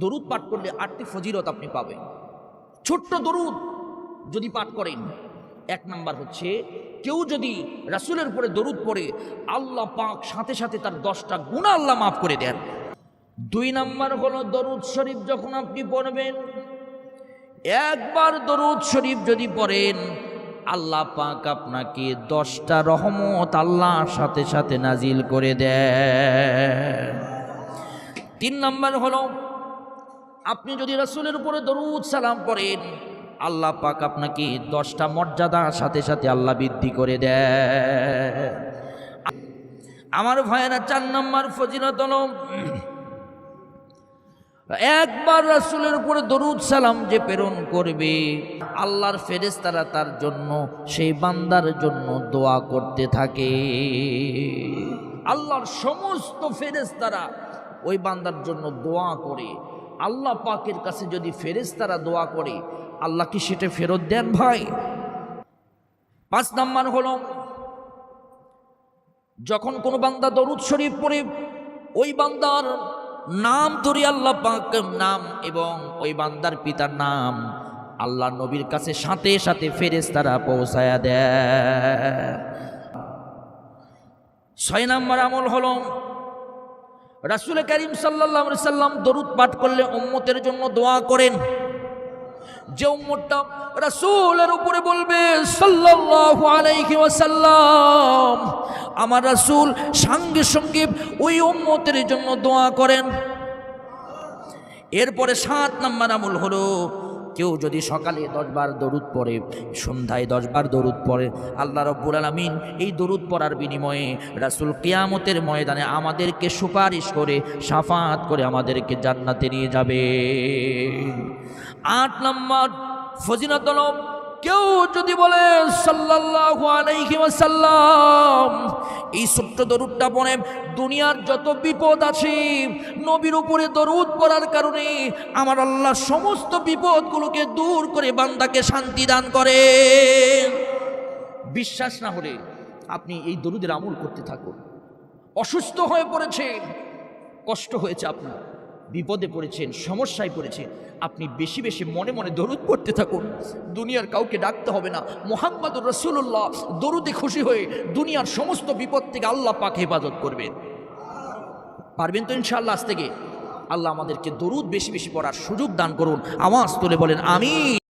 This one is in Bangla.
দরুদ পাঠ করলে 8টি ফজিলত আপনি পাবেন। ছোট্ট দরুদ যদি পাঠ করেন, 1 নাম্বার হচ্ছে কেউ যদি রাসূলের উপরে দরুদ পড়ে আল্লাহ পাক সাথে সাথে তার 10টা গুনাহ আল্লাহ মাফ করে দেন। 2 নাম্বার হলো দরুদ শরীফ যখন আপনি পড়বেন, একবার দরুদ শরীফ যদি পড়েন আল্লাহ পাক আপনাকে 10টা রহমত আল্লাহর সাথে সাথে নাজিল করে দেন। 3 নাম্বার হলো আপনি যদি রাসূলের উপরে দরুদ সালাম পড়েন আল্লাহ পাক আপনাকে 10টা মর্যাদার সাথে সাথে আল্লাহ বৃদ্ধি করে দেন। আমার ভাইয়েরা 4 নাম্বার ফজিলত হলো একবার রাসূলের উপরে দরুদ সালাম যে প্রেরণ করবে আল্লাহর ফেরেশতারা তার জন্য সেই বান্দার জন্য দোয়া করতে থাকে। আল্লাহর সমস্ত ফেরেশতারা ওই বান্দার জন্য দোয়া করে। আল্লাহ পাকের কাছে যদি ফেরেশতারা দোয়া করে আল্লাহ কি সেটা ফেরত দেন ভাই? 5 নাম্বার হলো যখন কোনো বান্দা দরুদ শরীফ পড়ে ওই বান্দার নাম ধরে আল্লাহ পাক নাম এবং ওই বান্দার পিতার নাম আল্লাহ নবীর কাছে সাথে সাথে ফেরেশতারা পৌঁছায়া দেয়। 6 নাম্বার আমল হলো রাসূল করিম সাল্লাল্লাহু আলাইহি সাল্লাম দরুদ পাঠ করলে উম্মতের জন্য দোয়া করেন। যে উম্মতটা রাসূলের উপরে বলবে সাল্লাল্লাহু আলাইহি ওয়াসাল্লাম, আমার রাসূল সঙ্গে সঙ্গে ওই উম্মতের জন্য দোয়া করেন। এরপরে 7 নাম্বার আমল হলো কেউ যদি সকালে 10 বার দরুদ পড়ে, সন্ধ্যায় 10 বার দরুদ পড়ে, আল্লাহ রাব্বুল আলামিন এই দরুদ পড়ার বিনিময়ে রাসূল কিয়ামতের ময়দানে আমাদেরকে সুপারিশ করে শাফাআত করে আমাদেরকে জান্নাতে নিয়ে যাবে। 8 নাম্বার ফজিলত হলো কেউ যদি বলে সাল্লাল্লাহু আলাইহি ওয়াসাল্লাম, এই ছোট্ট দরুদটা পড়ে দুনিয়ার যত বিপদ আছে নবীর উপরে দরুদ পড়ার কারণে আমার আল্লাহ সমস্ত বিপদগুলোকে দূর করে বান্দাকে শান্তি দান করে। বিশ্বাস না হলে আপনি এই দরুদের আমল করতে থাকুন। অসুস্থ হয়ে পড়েছেন, কষ্ট হয়েছে, আপনার বিপদে পড়েছেন, সমস্যায় পড়েছেন, আপনি বেশি বেশি মনে মনে দরুদ পড়তে থাকুন। দুনিয়ার কাউকে ডাকতে হবে না, মুহাম্মদুর রাসূলুল্লাহ দরুদে খুশি হয়ে দুনিয়ার সমস্ত বিপদ থেকে আল্লাহ পাক হেফাজত করবেন। পারবেন তো ইনশাআল্লাহ? আজ থেকে আল্লাহ আমাদেরকে দরুদ বেশি বেশি পড়ার সুযোগ দান করুন। আওয়াজ তুলে বলেন আমিন।